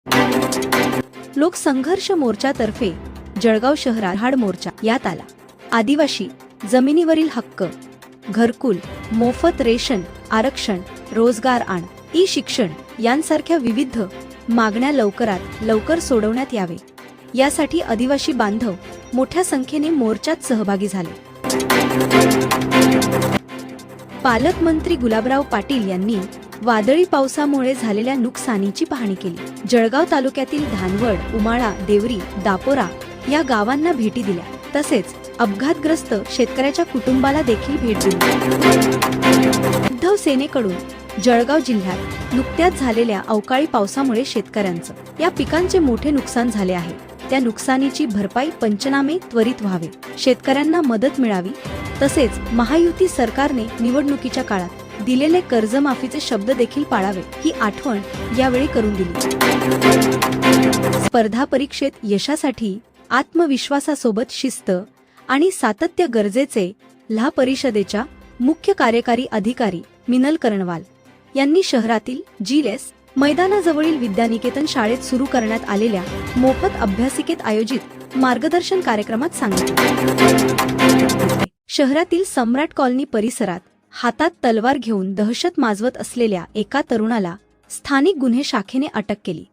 लोकसंघर्ष मोर्चातर्फे जळगाव शहरात हाड मोर्चा यात आला। आदिवासी जमिनीवरील हक्क, घरकुल, मोफत रेशन, आरक्षण, रोजगार आणि ई शिक्षण यांसारख्या विविध मागण्या लवकरात लवकर सोडवण्यात यावे यासाठी आदिवासी बांधव मोठ्या संख्येने मोर्चात सहभागी झाले। पालकमंत्री गुलाबराव पाटील यांनी वादळी पावसामुळे झालेल्या नुकसानीची पाहणी केली। जळगाव तालुक्यातील धानवड, उमाळा, देवरी, दापोरा या गावांना भेटी दिल्या, तसेच अपघातग्रस्त शेतकऱ्याच्या कुटुंबाला देखील भेट दिली। उद्धव सेनेकडून जळगाव जिल्ह्यात नुकत्याच झालेल्या अवकाळी पावसामुळे शेतकऱ्यांचं या पिकांचे मोठे नुकसान झाले आहे। त्या नुकसानीची भरपाई पंचनामे त्वरित व्हावे, शेतकऱ्यांना मदत मिळावी, तसेच महायुती सरकारने निवडणुकीच्या काळात दिलेले कर्जमाफीचे शब्द देखील पाळावे ही आठवण यावेळी करून दिली। स्पर्धा परीक्षेत यशासाठी आत्मविश्वासासोबत शिस्त आणि सातत्य गरजेचे, ला परिषदेच्या मुख्य कार्यकारी अधिकारी मिनल कर्णवाल यांनी शहरातील जिलेस मैदानाजवळील विद्यानिकेतन शाळेत सुरू करण्यात आलेल्या मोफत अभ्यासिकेत आयोजित मार्गदर्शन कार्यक्रमात सांगितले। शहरातील सम्राट कॉलनी परिसरात हातात तलवार घेऊन दहशत माजवत असलेल्या एका तरुणाला स्थानिक गुन्हे शाखेने अटक केली।